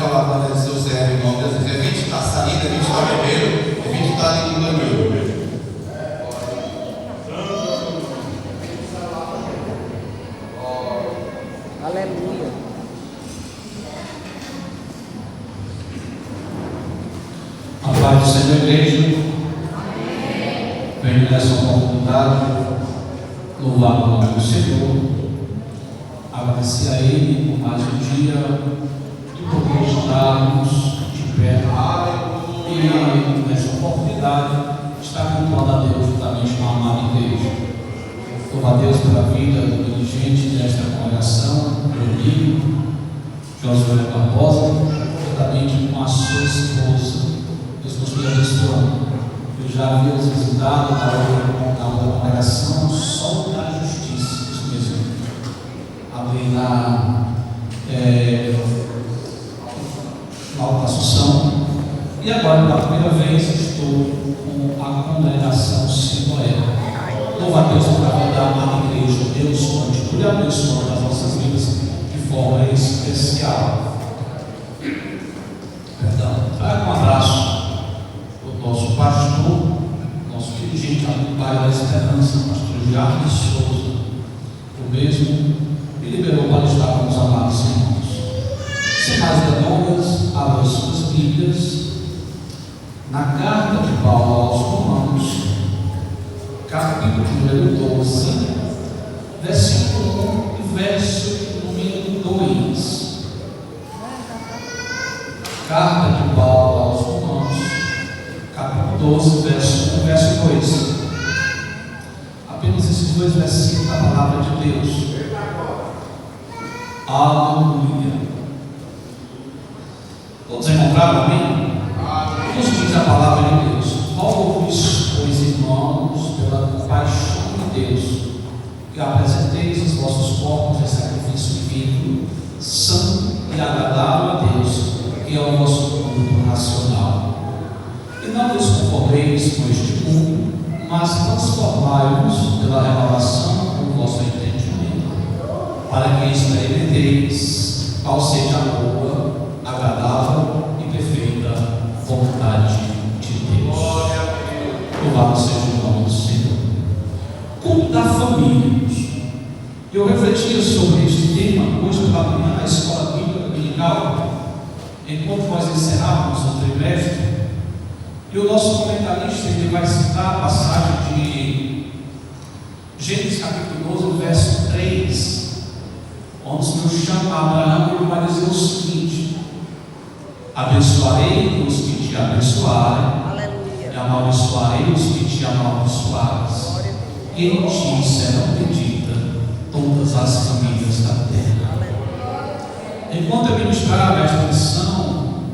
falar para o seu servo em nome de Deus, evite estar saindo, evite estar bebendo, evite estar ali no banheiro. Aleluia. A paz do Senhor, igreja. Venho nessa oportunidade louvar o nome do Senhor, agradecer a Ele por mais um dia de poder estarmos de pé e nessa oportunidade estar cultuando a Deus juntamente com a amada igreja. Louvo a Deus pela vida do dirigente desta congregação, Leonino, Josué Barbosa, juntamente com a sua esposa. Deus continue abençoando. Eu já havia os visitado na outra congregação, só da justiça, isso mesmo. Ali na Alta Assunção. E agora, pela primeira vez, estou com a congregação Siloé. Louva a Deus por a da amada igreja. Deus continue abençoando as nossas vidas de forma especial. Perdão. Traga um abraço para o nosso pastor, nosso dirigente, do Pai da Esperança, pastor Jardim Souza. O mesmo me liberou para estar com os amados irmãos. Sem mais delongas, abra suas Bíblias na carta de Paulo aos Romanos, capítulo número 12, versículo 1 e verso número 2. Carta de Paulo aos Romanos, capítulo 12, verso 1 e verso 2. Apenas esses dois versículos da palavra de Deus. Aleluia. Todos encontraram, amém? Nos diz a palavra de Deus: rogo-vos, pois, irmãos, pela compaixão de Deus, que apresenteis os vossos corpos em sacrifício vivo, santo e agradável a Deus, que é o vosso culto racional. E não vos conformeis com este mundo, mas transformai-vos pela renovação do vosso entendimento, para que experimenteis qual seja a boa, agradável e perfeita vontade de Deus. Louvado seja o nome do Senhor. Culto da família. Eu refletia sobre este tema hoje pela manhã na escola bíblica dominical, enquanto nós encerrávamos o trimestre, e o nosso comentarista ele vai citar a passagem de Gênesis capítulo 12, verso 3, onde o Senhor chama Abraão e ele vai dizer o seguinte: abençoarei os que te abençoarem, e amaldiçoarei os que te amaldiçoarem, e em ti serão benditas todas as famílias da terra. Enquanto eu ministrava esta lição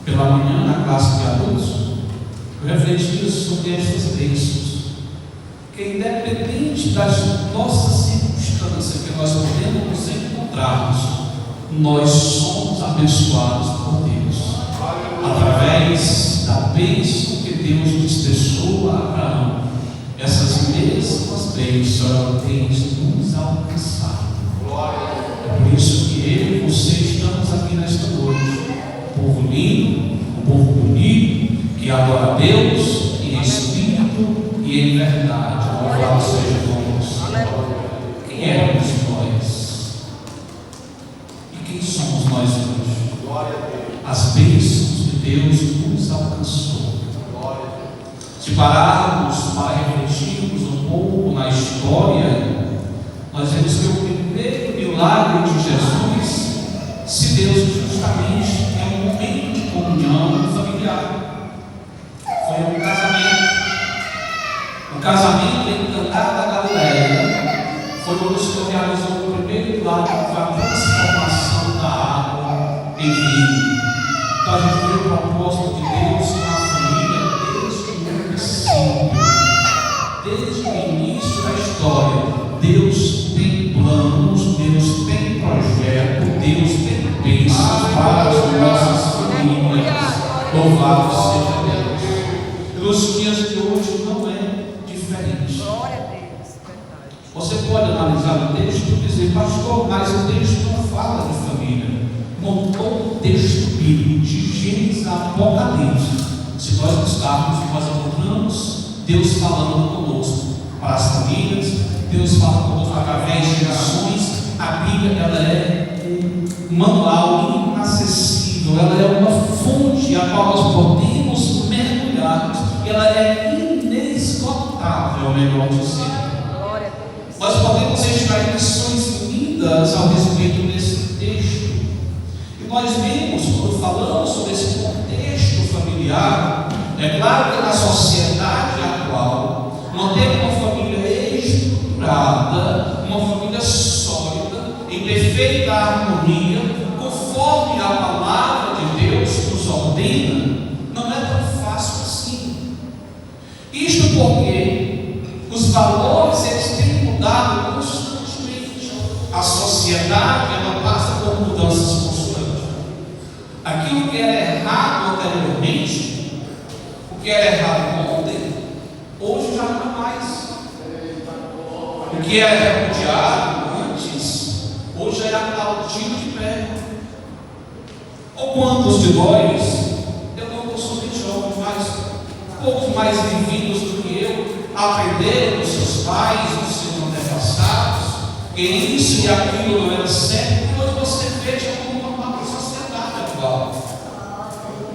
pela manhã na classe de adultos, eu refletia sobre estas bênçãos, que independente das nossas circunstâncias que nós podemos nos encontrarmos, nós somos abençoados por Deus, através da bênção que Deus dispensou a Abraão. Essas mesmas bênçãos têm nos alcançado. É por isso que eu e você estamos aqui nesta noite, povo lindo, um povo bonito, que adora a Deus em espírito e em verdade. Louvado seja o nome do Senhor. Quem éramos nós? E quem somos nós hoje? As bênçãos de Deus nos alcançou. Se pararmos para refletirmos um pouco na história, nós vemos que o primeiro milagre de Jesus se deu justamente em um momento de comunhão familiar. Foi um casamento. O casamento em Caná da Galileia foi onde o Senhor realizou o primeiro milagre, que foi a transformação da água em vinho. Então a gente vê o propósito de Deus com a família desde o princípio, desde o início da história. Deus tem planos, Deus tem projeto, Deus tem bênçãos para as nossas famílias. Louvado seja Deus. Nos dias de hoje não é diferente. Você pode analisar o texto e dizer: pastor, mas o texto não fala de família. Montou um texto bíblico manual inacessível, ela é uma fonte a qual nós podemos mergulhar, ela é inesgotável, melhor dizendo. Nós podemos extrair lições lindas ao respeito desse texto. E nós vemos, quando falamos sobre esse contexto familiar, é claro que na sociedade atual, manter uma família estruturada, uma família sólida, em perfeita harmonia, conforme a palavra de Deus nos ordena, não é tão fácil assim. Isto porque os valores eles têm mudado constantemente. A sociedade ela passa por mudanças constantes. Aquilo que era errado anteriormente, o que era errado ontem, hoje já não é mais. O que era repudiado antes, hoje é aplaudido de pé. Ou quantos de nós, eu não sou de jovens, mas poucos mais vividos do que eu, aprenderam dos seus pais, dos seus antepassados, que isso e aquilo não era certo, e hoje você veja como normal a sociedade atual.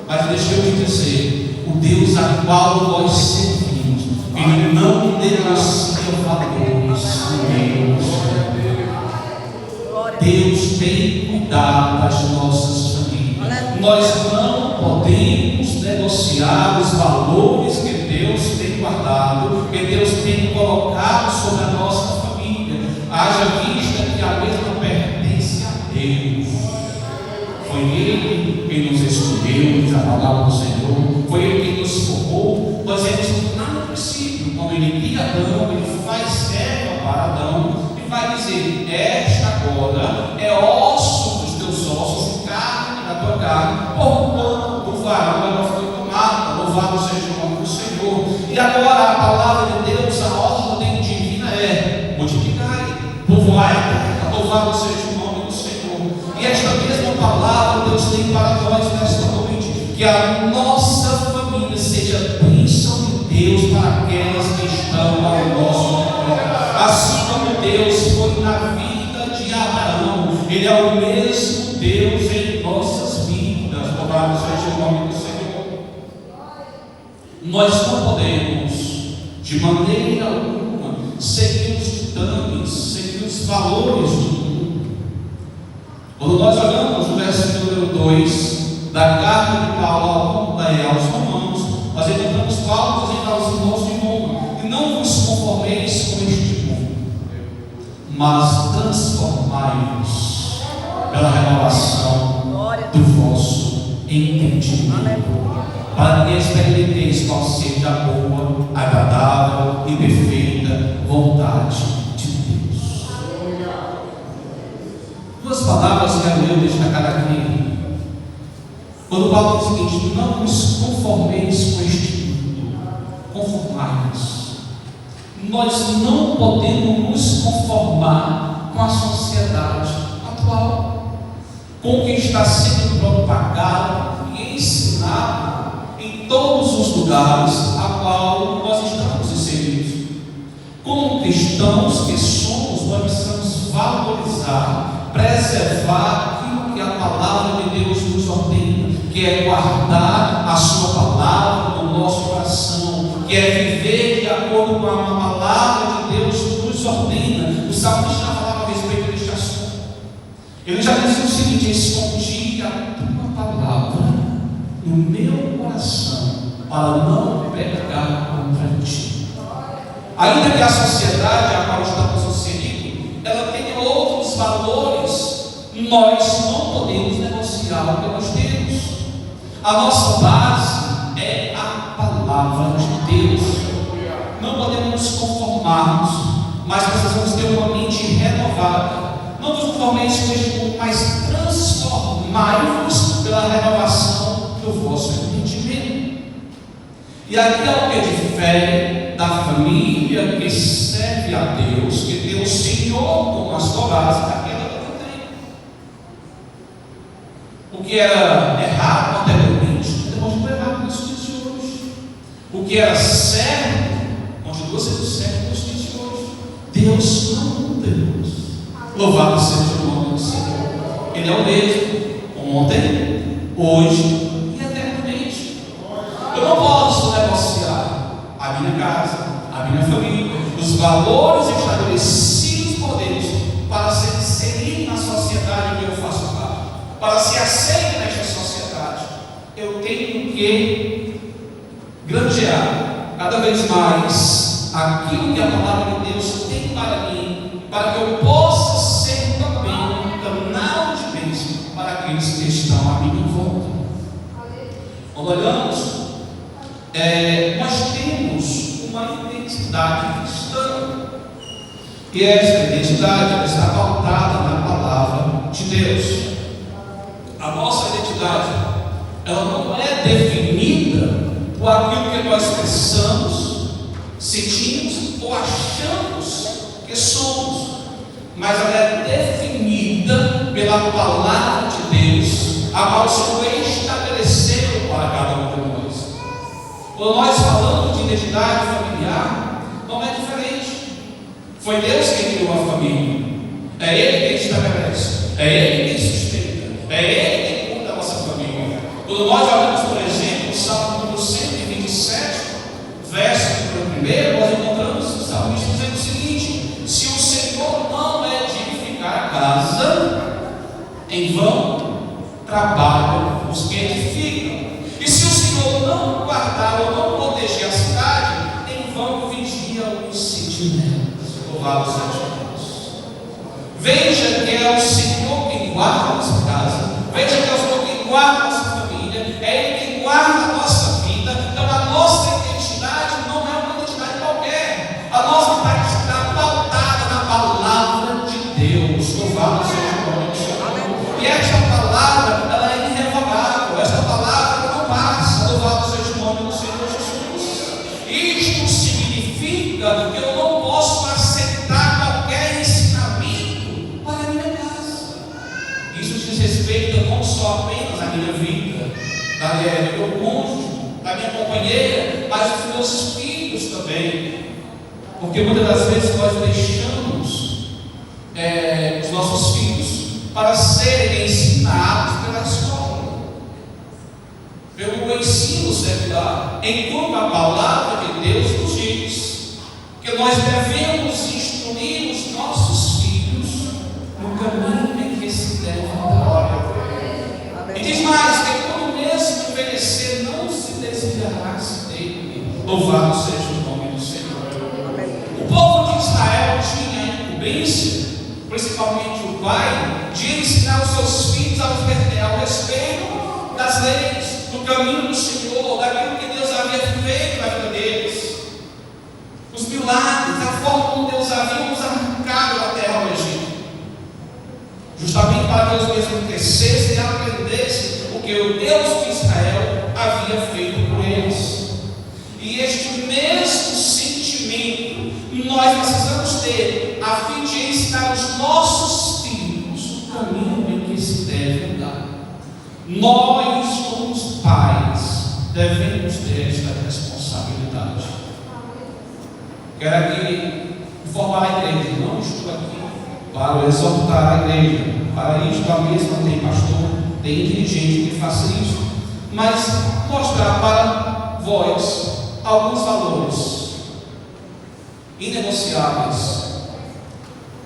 Mas deixa eu te dizer, o Deus a qual nós servimos, Ele não negocia valores no meio do céu. Deus tem cuidado das nossas famílias. Nós não podemos negociar os valores que Deus tem guardado, que Deus tem colocado sobre a nossa família. Haja vista que a mesma pertence a Deus. Foi Ele quem nos escolheu, diz a palavra do Senhor. Foi Ele quem nos formou. Nós vemos lá no princípio, quando Ele cria Adão, Ele faz serva para Adão e vai dizer: esta agora é osso dos teus ossos e carne da tua carne, porquanto do varão ela foi tomada. Louvado seja o nome do Senhor. E agora a palavra de Deus, a ordem divina é: multiplicai, povoai a terra. Louvado seja o nome do Senhor. E esta mesma palavra Deus tem para nós nesta noite, que a nossa família seja bênção de Deus para aquelas que estão ao nosso redor. Assim como Deus foi na vida de Abraão, Ele é o mesmo Deus em nossas vidas. Louvado seja o nome do Senhor. Nós não podemos, de maneira alguma, seguir os ditames, seguir os valores do mundo. Quando nós olhamos o versículo número 2 da carta de Paulo aos Romanos, nós encontramos Paulo dizendo aos irmãos de Roma: e não vos conformeis com este mundo, mas transformai-vos pela renovação do vosso entendimento, para que experimenteis qual seja a boa, agradável e perfeita vontade de Deus. Duas palavras que quero eu destacar aqui. Quando Paulo diz o seguinte: não vos conformeis com este mundo, conformai-vos. Nós não podemos nos conformar com a sociedade atual, com o que está sendo propagado e ensinado em todos os lugares a qual nós estamos inseridos. Como cristãos que somos, nós precisamos valorizar, preservar aquilo que a palavra de Deus nos ordena, que é guardar a sua palavra no nosso coração, que é viver de acordo com a palavra de Deus nos ordena. O salmista falava a respeito deste assunto. Ele já dizia o seguinte: escondi a tua palavra no meu coração, para não pecar contra ti. Ainda que a sociedade a qual estamos inseridos, ela tenha outros valores, nós não podemos negociar o que nós temos. A nossa base é a palavra de Deus. Não podemos nos conformarmos, mas precisamos ter uma mente renovada. Não nos conformeis com este mundo, mas transformai-vos pela renovação do vosso entendimento. E aqui é o que difere da família que serve a Deus, que tem o Senhor como a sua base, daquela que não tem. O que era errado anteriormente, continua errado nos dias de hoje. O que era certo, continua sendo certo nos dias de hoje. Deus não muda. Louvado seja o nome do Senhor. Ele é o mesmo, ontem, hoje e eternamente. Eu não posso negociar a minha casa, a minha família, os valores estabelecidos por Deus para se inserir na sociedade que eu faço parte, para ser aceito nesta sociedade. Eu tenho que granjear cada vez mais aquilo que a palavra de Deus tem para mim, para que eu possa ser também um canal de bênção para aqueles que estão à minha volta. Quando olhamos, nós temos uma identidade cristã, e esta identidade está pautada na palavra de Deus. A nossa identidade, ela não é definida por aquilo que nós pensamos, sentimos ou achamos que somos, mas ela é definida pela palavra de Deus, a qual o Senhor estabeleceu para cada um de nós. Quando nós falamos de identidade familiar, não é diferente. Foi Deus quem criou a família, é Ele quem estabelece, é Ele quem sustenta, é Ele quem cuida da nossa família. Quando nós olhamos, por exemplo, o Salmo número 127, verso 1, nós encontramos o salmista dizendo o seguinte: se o Senhor não edificar a casa, em vão trabalham os que edificam. E se o Senhor não guardar ou não proteger a cidade, em vão vigiam os sentinelas. Louvado seja Deus. Veja que é o Senhor quem guarda a nossa casa, veja que é o Senhor quem guarda a nossa família, é Ele quem guarda a nossa vida. Então a nossa identidade não é uma identidade qualquer, a nossa identidade está pautada na palavra de Deus. Louvado seja o nome do Senhor. E esta palavra, ela é irrevogável, esta palavra não passa. Louvado seja o nome do Senhor Jesus. Isto significa que eu não posso aceitar qualquer ensinamento para a minha casa. Isso diz respeito não só apenas à minha vida, do meu cônjuge, da minha companheira, mas dos meus filhos também. Porque muitas das vezes nós deixamos os nossos filhos para serem ensinados pela escola, pelo ensino secular, enquanto a palavra de Deus nos diz que nós devemos instruir os nossos filhos no caminho em que se deve andar. E diz mais, que quando mesmo envelhecer não se desviará-se dele. Louvado seja o nome do Senhor. O povo de Israel tinha a incumbência, principalmente o pai, de ensinar os seus filhos ao respeito das leis, do caminho do Senhor, daquilo que Deus havia feito na vida deles, os milagres, a forma como Deus havia nos arrancado da terra do Egito, justamente para que eles mesmos crescessem e aprendessem o que o Deus de Israel havia feito por eles. E este mesmo sentimento nós precisamos ter, a fim de ensinar os nossos filhos o caminho em que se deve andar. Nós, como pais, devemos ter esta responsabilidade. Quero aqui informar a igreja, não estou aqui para exortar a igreja. Para isso, a mesma tem pastor, tem dirigente que faça isso, mas mostrar para vós alguns valores inegociáveis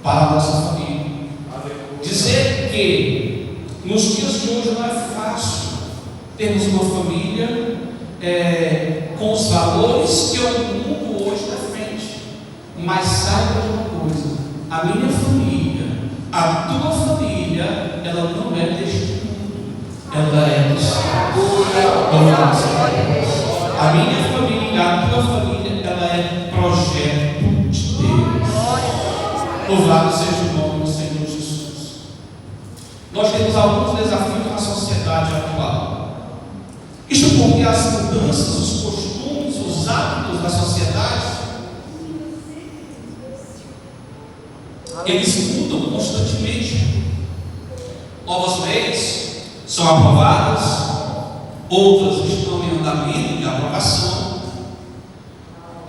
para a nossa família. Dizer que nos dias de hoje não é fácil termos uma família com os valores que o mundo hoje defende, mas saiba de uma coisa: a minha família, a tua família, ela não é deste mundo, ela é do céu. A minha família, a tua família, ela é projeto de Deus. Louvado seja o nome do Senhor Jesus. Nós temos alguns desafios na sociedade atual. Isto porque as mudanças, os costumes, os hábitos da sociedade, eles mudam constantemente. Novas leis são aprovadas, outras estão em andamento de aprovação,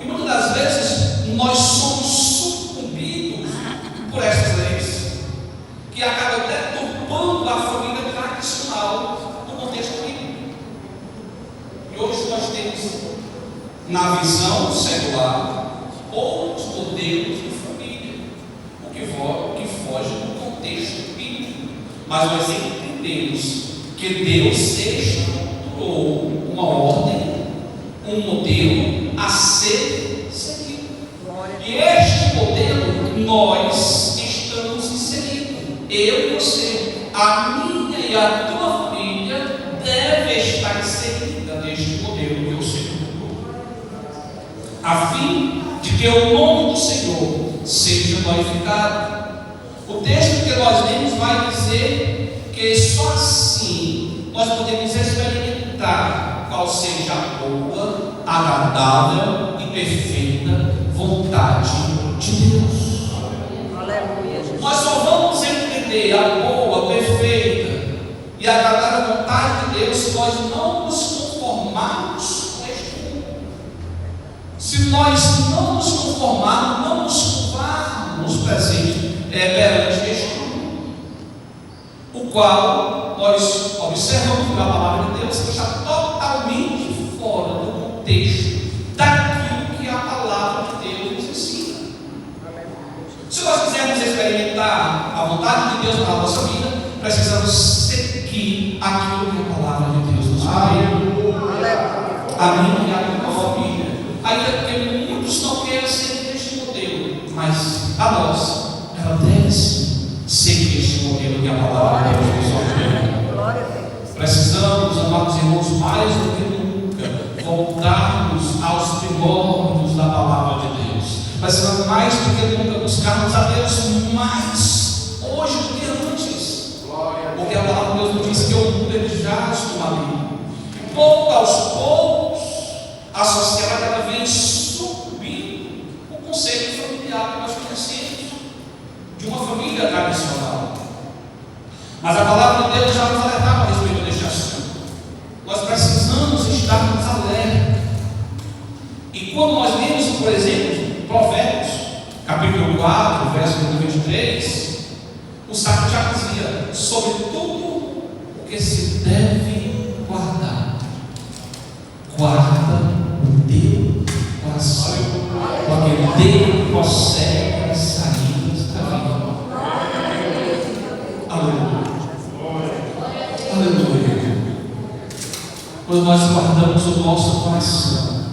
e muitas das vezes nós somos sucumbidos por essas leis, que acabam deturpando a na visão secular, outros modelos de família, o que foge do contexto bíblico. Mas nós entendemos que Deus estruturou uma ordem, um modelo a ser seguido. E este modelo nós estamos inseridos. Eu e você, a minha e a tua família deve estar inserida neste modelo que o Senhor criou, a fim de que o nome do Senhor seja glorificado. O texto que nós lemos vai dizer que só assim nós podemos experimentar qual seja a boa, agradável e perfeita vontade de Deus. Aleluia, Jesus. Nós só vamos entender a boa, perfeita e agradável vontade de Deus se nós não nos conformarmos com este mundo. Se nós não nos conformarmos, não nos curvarmos perante este mundo, o qual nós observamos pela palavra de Deus que está totalmente fora do contexto daquilo que a palavra de Deus nos ensina. Se nós quisermos experimentar a vontade de Deus na nossa vida, precisamos seguir aquilo que a palavra de Deus nos pede. A minha e a minha família. Ainda que muitos não queiram seguir este modelo, mas a nós, ela deve seguir este modelo que a palavra de Deus nos ordena. Glória a Deus. Precisamos, amados irmãos, mais do que nunca, voltarmos aos primórdios da palavra de Deus. Precisamos mais do que nunca buscarmos a Deus mais hoje do que antes. Porque a palavra de Deus nos diz que o mundo ele jaz do maligno. E pouco aos poucos, a sociedade ela vem subindo o conceito familiar que nós conhecemos, de uma família tradicional. Mas a palavra de Deus já nos alertava a respeito deste assunto. Nós precisamos estarmos alerta. E quando nós lemos, por exemplo, Provérbios, capítulo 4, verso 23, o sábio já dizia: sobre tudo o que se deve guardar, guarda o teu coração, porque dele procede as saídas da vida. Aleluia. Aleluia. Quando nós guardamos o nosso coração,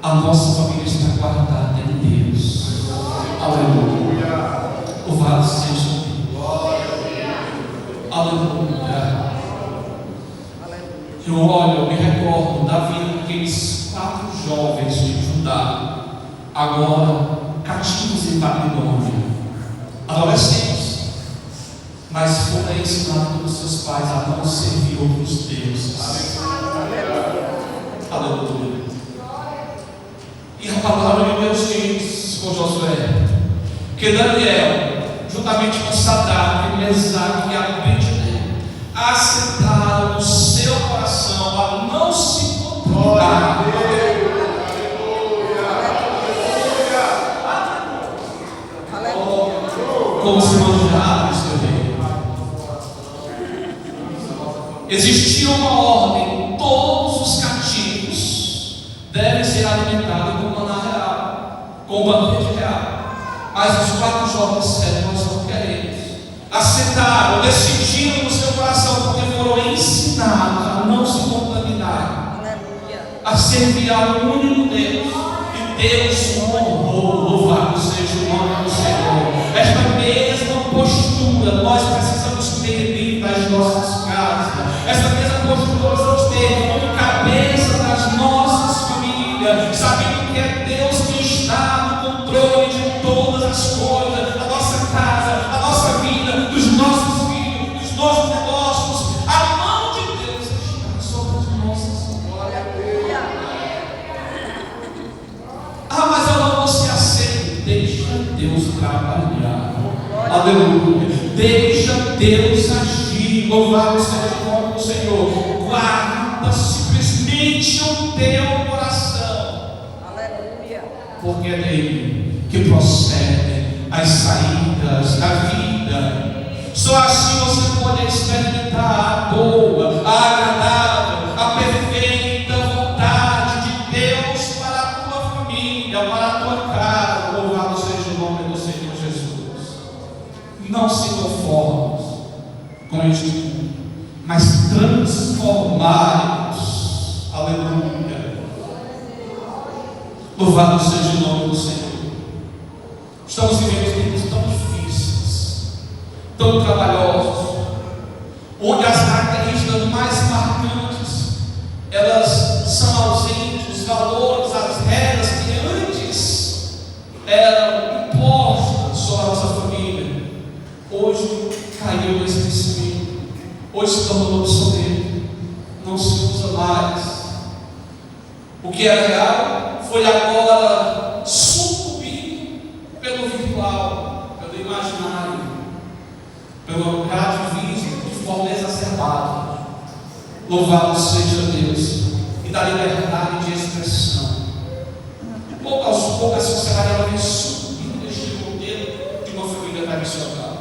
a nossa família está guardada em Deus. Aleluia. Louvado seja Deus. Aleluia. Eu olho, eu me recordo da vida daqueles 4 jovens de Judá, agora cativos em Babilônia, adolescentes, mas foram ensinados pelos seus pais a não servir outros deuses. Aleluia. E a palavra de Deus diz com Josué que Daniel, juntamente com Sadraque, Mesaque e Abednego, aceitaram no seu coração a não se contaminar como se manjava escrever. Existia uma ordem: todos os cativos devem ser alimentados com maná real, com banquete real. Mas os 4 jovens disseram: nós não queremos. Aceitaram, decidiram no seu coração, porque foram ensinados a não se contaminar, a servir ao único Deus. E Deus honrou. Louvado seja o nome do Senhor. Esta mesma postura nós precisamos ter dentro das nossas casas. Esta mesma postura nós precisamos ter como cabeça das nossas famílias, sabendo que é Deus que está no controle de todas as coisas, da nossa casa, da nossa vida, dos nossos filhos, dos nossos negócios. A mão de Deus está sobre as nossas vidas. Ah, mas eu não vou ser aceito. Deixa Deus trabalhar. Aleluia. Deixa Deus agir. Louvado seja o nome do Senhor. Guarda simplesmente o teu coração. Aleluia. Porque é dele que procedem as saídas da vida. Só assim você pode experimentar a boa, a agradável, a perfeita vontade de Deus se conformos com este mundo, mas transformai-vos. Aleluia. Louvado seja o nome do Senhor. Estamos vivendo tempos tão difíceis, tão trabalhosos, onde as características mais marcantes, elas são ausentes, os valores, as regras que antes eram impostas sobre a nossa família, hoje caiu no esquecimento, hoje se tornou obsoleto, não se usa mais. O que era real foi agora sucumbido pelo virtual, pelo imaginário, pelo relativismo de forma exacerbada. Louvado seja Deus, e da liberdade de expressão. De pouco a pouco a sociedade ela vem subindo deste modelo de uma família tradicional.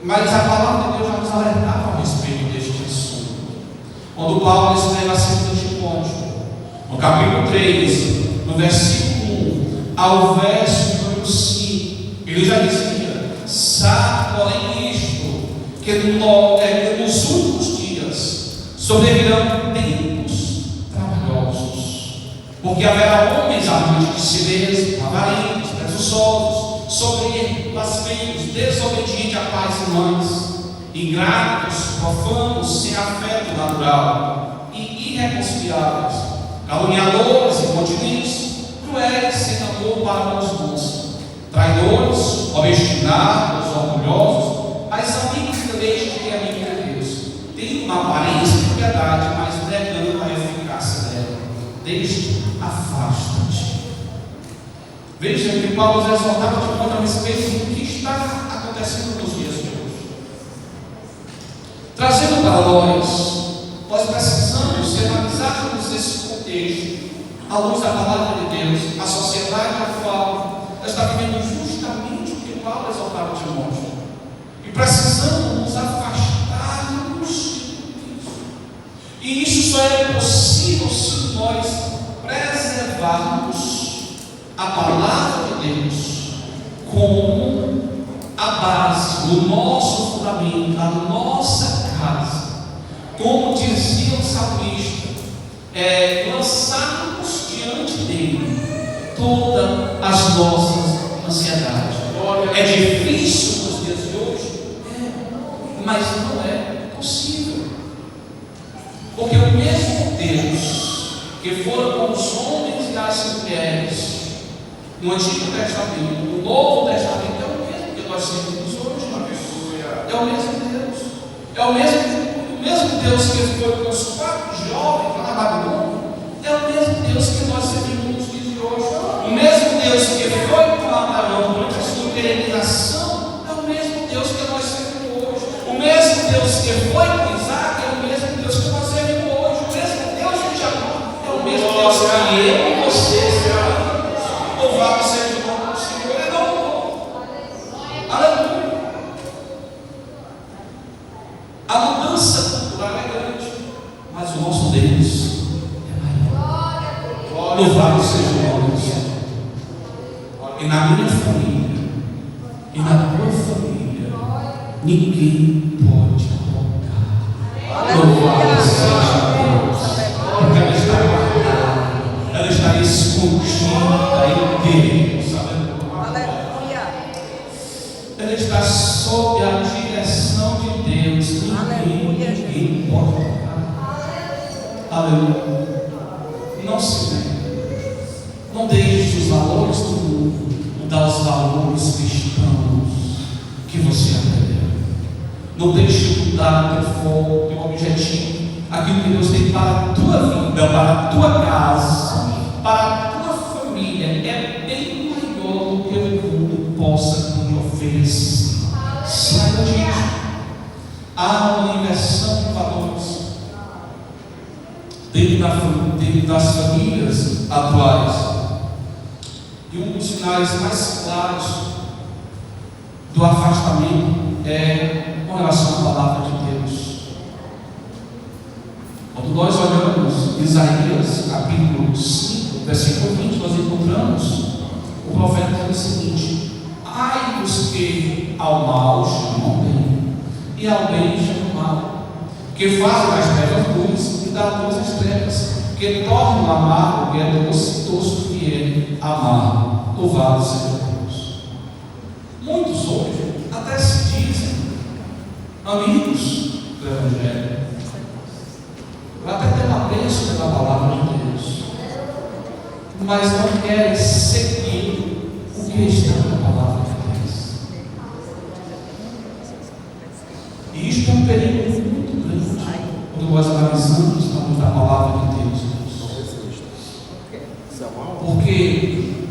Mas a palavra de Deus já nos alertava a respeito deste assunto. Quando Paulo escreve a 2 Timóteo, no capítulo 3, no versículo 1 ao verso número 5, ele já dizia: sabe, porém, isto, que nos últimos dias sobrevirão tempos trabalhosos, porque haverá homens amantes de si mesmos, avarentos, presunçosos, soberbos, blasfemos, desobedientes a pais e mães, ingratos, profanos, sem afeto natural e irreconciliáveis, caluniadores, incontinentes, cruéis, sem amor para os bons, traidores, obstinados, orgulhosos, mas amigos da lei que é amigo de Deus, tem uma aparência de piedade, mas negando a eficácia dela. Deste, afasta-te. Veja que Paulo exortava de conta a respeito do que está acontecendo nos dias de hoje. Trazendo para nós precisamos ser analisados nesse contexto, à luz da palavra de Deus, a sociedade atual está vivendo justamente o que Paulo exortava Timóteo. E precisamos nos afastarmos disso. E isso só é possível se nós preservarmos a palavra de Deus como a base do nosso fundamento, da nossa casa. Como dizia o salmista, lançarmos diante dele todas as nossas ansiedades. É difícil nos dias de hoje? Mas não é possível. Porque o mesmo Deus que fora com os homens e as mulheres no Antigo Testamento, no Novo Testamento, é o mesmo que nós temos hoje. É o mesmo Deus. É o mesmo Deus que foi com os 4 jovens lá na Babilônia. É o mesmo Deus que nós servimos nos dias de hoje. O mesmo Deus que foi com Abraão durante a sua peregrinação, é o mesmo Deus que nós servimos hoje. O mesmo Deus que foi com Isaac, é o mesmo Deus que nós servimos hoje. O mesmo Deus que te amou, é o mesmo Deus que eu e você servimos. Louvado seja o nome do Senhor. Ele não mudou. Aleluia. A mudança cultural é grande, mas o nosso Deus é maior. Louvado seja o nome do Senhor. E na minha família, e na tua família, ninguém pode tocar. Louvado seja Deus. Porque ela está guardada, ela está escondida em Deus. Aleluia. Ela está sob a direção de Deus. Ninguém pode tocar. Aleluia. Não se venda. Não deixe os valores do mundo mudar os valores cristãos que você aprendeu. Não deixe mudar o teu foco, o teu objetivo, aquilo que Deus tem para a tua vida, para a tua casa, para a tua família. É bem maior do que o mundo possa lhe oferecer. Saiba disso. Há uma inversão de valores dentro das famílias atuais. E um dos sinais mais claros do afastamento é com relação à palavra de Deus. Quando nós olhamos Isaías capítulo 5, versículo 20, nós encontramos o profeta dizendo o seguinte: Ai dos que ao mal chamam bem, e ao bem chamam mal, que fazem as trevas luz e dá luz às trevas, que tornam amargo e é doce que é amar. Louvado seja Deus. Muitos hoje até se dizem amigos do Evangelho, até ter uma bênção pela palavra de Deus, mas não querem seguir o que está na palavra de Deus. E isto é um perigo muito grande quando nós analisamos a palavra de Deus. Porque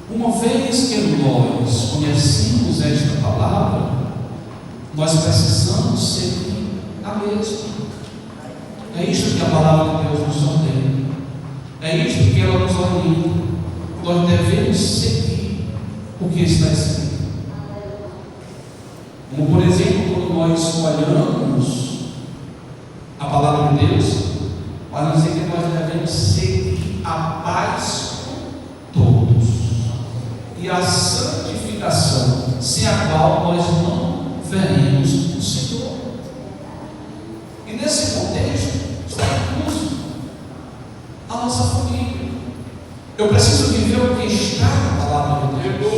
uma vez que nós conhecemos esta palavra, nós precisamos seguir a mesma. É isto que a palavra de Deus nos ordena. É isto que ela nos orienta. Nós devemos seguir o que está escrito. Como por exemplo, quando nós olhamos a palavra de Deus, vai dizer que nós devemos seguir a paz com todos e a santificação, sem a qual nós não veremos o Senhor. E nesse contexto está incluso a nossa família. Eu preciso viver o que está na palavra de Deus.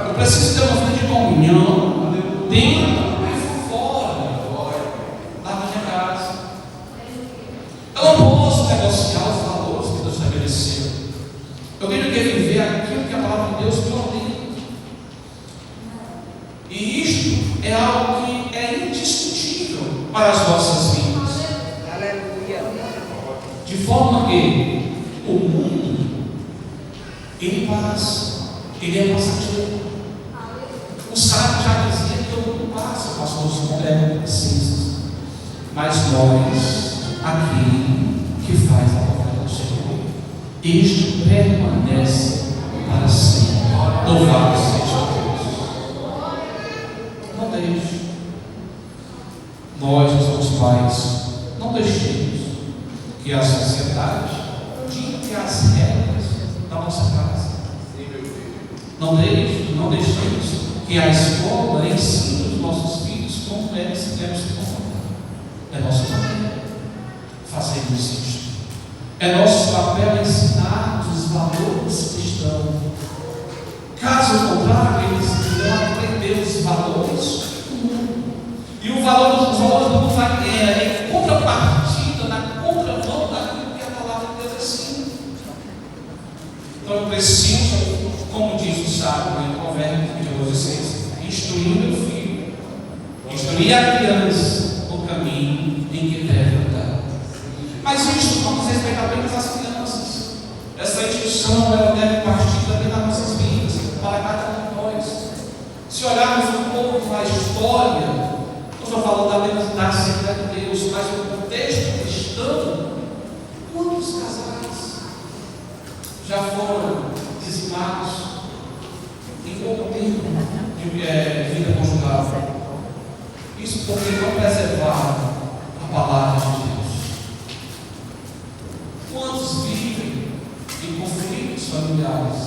Eu preciso ter uma vida de comunhão dentro e fora da minha casa. Eu não posso negociar os valores que Deus estabeleceu. Eu tenho que viver aquilo que a palavra de Deus me ordena. E isto é algo que é indiscutível para as nossas vidas. Aleluia. De forma que o mundo, ele passa, ele é passageiro. O sábio já dizia que o mundo passa, pastor, se não precisa. Mas nós, aquele que faz a obra do Senhor, este permanece para sempre. Louvado seja Deus. Não deixe. Nós, que somos pais, não deixemos que a sociedade dite as regras da nossa casa. Não deixemos que a escola ensine os nossos filhos como é que se deve se comportar. É nosso papel fazermos isso. É nosso papel ensinar os valores cristãos. Caso contrário, eles irão aprender os valores do mundo. E o valor dos valores do mundo vai ter em contrapartida, na contramão daquilo que a palavra de Deus ensina. Então eu preciso, como diz o sábio em Provérbios 22:6, instruir meu filho, instruir a criança no caminho em que deve andar. Mas isso não diz respeito apenas às crianças. Essa instrução ela deve partir também das nossas vidas, para cada um de nós. Se olharmos um pouco para a história, não estou falando da Assembleia de Deus, mas no contexto cristão, quantos casais já foram dizimados em pouco tempo de vida conjugal? Isso porque não preservaram a palavra de Deus. Quantos vivem em conflitos familiares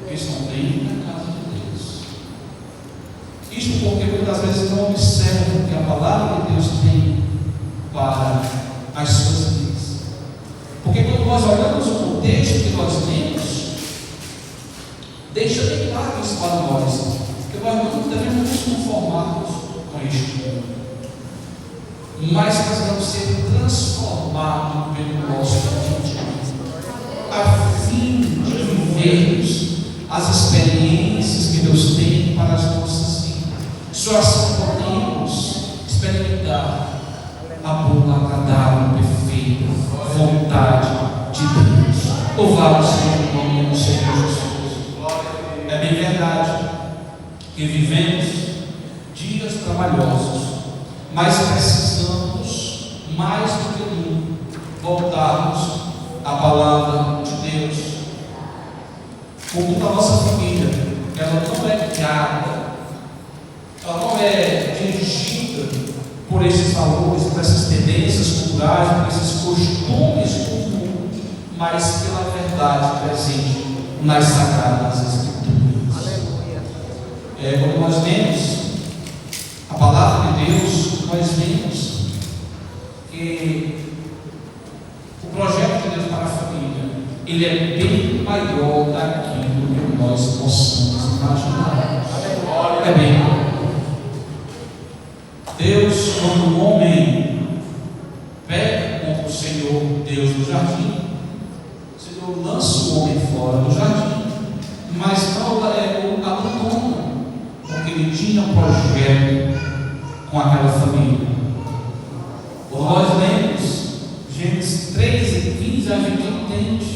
que estão dentro da casa de Deus? Isto porque muitas vezes não observam o que a palavra de Deus tem para as suas vidas. Porque quando nós olhamos o contexto que nós temos, deixa bem claro isso para nós, que nós não devemos nos conformarmos com isto, mas precisamos ser transformados pelo nosso cotidiano, a fim de vivermos as experiências que Deus tem para as nossas vidas. Só assim podemos experimentar a boa, agradável, perfeita vontade de Deus. Louvado seja o nome do Senhor Jesus. É bem verdade que vivemos dias trabalhosos, mas precisamos mais do que nunca voltarmos à palavra de Deus. Como a nossa família, ela não é guiada, ela não é dirigida por esses valores, por essas tendências culturais, por esses costumes do mundo, mas pela verdade presente nas Sagradas Escrituras. Aleluia. Quando nós lemos a palavra de Deus, nós vemos que o projeto de Deus para a família, ele é bem maior daquilo que nós possamos imaginar. É bem maior. Deus, quando o homem pega contra o Senhor Deus no jardim, o Senhor lança o homem fora do jardim, mas não o abandona, porque ele tinha um projeto com aquela família. Nós lemos Gênesis 3 e 15, a gente entende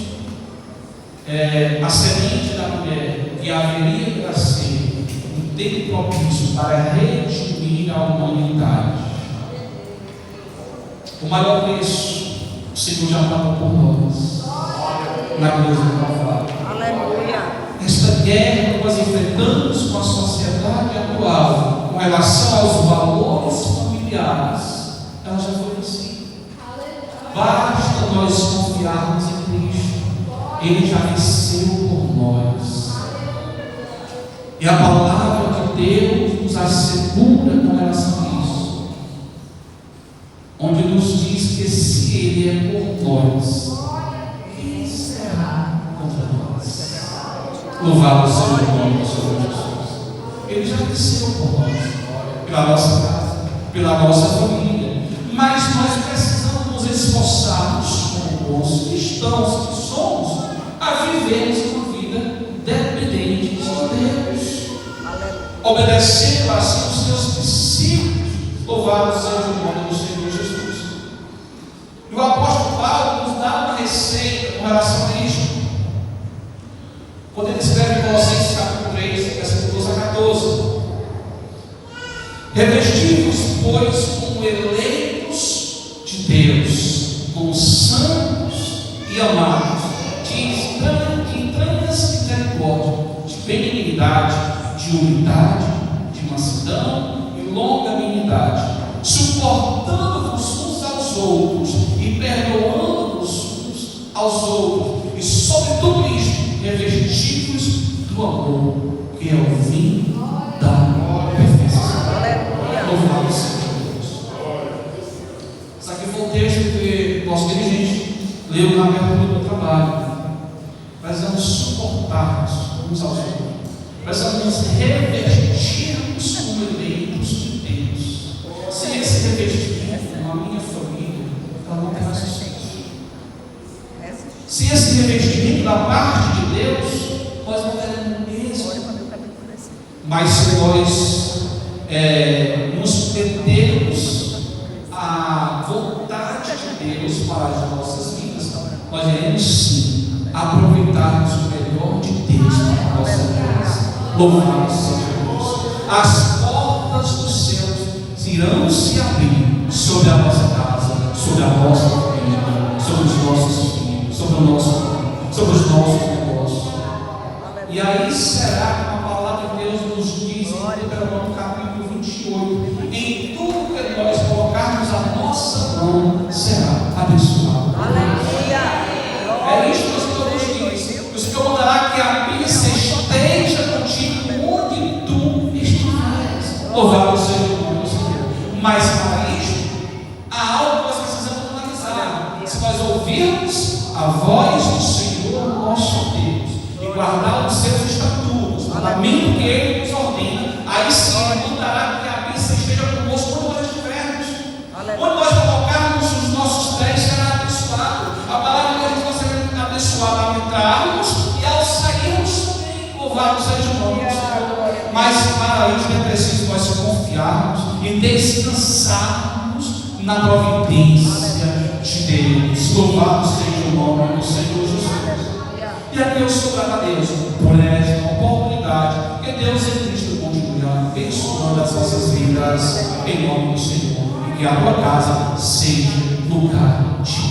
a semente da mulher que haveria de nascer um tempo propício para redimir a humanidade. O maior preço o Senhor já pagou por nós na cruz do Calvário. Aleluia. Esta guerra que nós enfrentamos com a sociedade atual, com relação aos valores familiares, ela já foi vencida. Basta nós confiarmos em Cristo. Ele já venceu por nós. E a palavra de Deus nos assegura com relação a isso, onde nos diz que se Ele é por nós, quem será contra nós? Louvado seja o nome do Senhor Jesus. Ele já venceu por nós, pela nossa casa, pela nossa família. Mas nós precisamos nos esforçarmos como bons cristãos que somos, a vivermos uma vida dependente de Deus, obedecendo assim os seus princípios. Louvado seja o nome do Senhor Jesus. E o apóstolo Paulo nos dá uma receita com relação a isto, quando ele escreve em Colossenses capítulo 3, versículos 12 a 14: revestivos, pois, como eleitos de Deus, como santos e amados, de entranhas misericórdia, de benignidade, de humildade, de mansidão e longanimidade, suportando-vos uns aos outros e perdoando-vos uns aos outros, e sobre tudo isto revestivos do amor, que é o vinho da perfeição. Louvado seja Deus. Isso aqui foi um texto que nosso dirigente leu na abertura do trabalho. Precisamos suportarmos uns aos outros. Precisamos nos revestirmos como eleitos de Deus. Sem esse revestimento na minha família, ela não tem mais sucesso. Se esse revestimento da parte de Deus, nós não teremos mesmo. Mas se nós nos perdermos a vontade de Deus para as nossas vidas, nós iremos sim aproveitarmos o melhor de Deus para a nossa casa. Louvado seja Deus. As portas dos céus irão se abrir sobre a nossa casa, sobre a nossa família, sobre os nossos filhos, sobre os nossos negócios. E aí será que a palavra de Deus nos diz em Deuteronômio capítulo 28: em tudo que nós colocarmos a nossa mão será abençoado. É isso que o Senhor nos diz. O Senhor mandará que a bênção esteja contigo onde tu estiveres. Louvado seja o nome do Senhor. Mas para isto há algo que nós precisamos analisar. Se nós ouvirmos a voz do Senhor nosso Deus e guardar os seus estatutos, o mandamento que Ele nos ordena, aí sim Ele mandará que a bênção esteja conosco quando nós estivermos. Quando nós colocarmos os nossos pés, será abençoado. A palavra de Deus vai ser abençoada ao entrarmos e ao sairmos também. Louvado seja o nome do Senhor. Mas para isso é preciso nós confiarmos e descansarmos na providência de Deus. Louvado seja o nome do Senhor Jesus. E aqui eu sou grato a Deus por esta oportunidade, que Deus em Cristo continue abençoando as nossas vidas, em nome do Senhor, e que a tua casa seja lugar de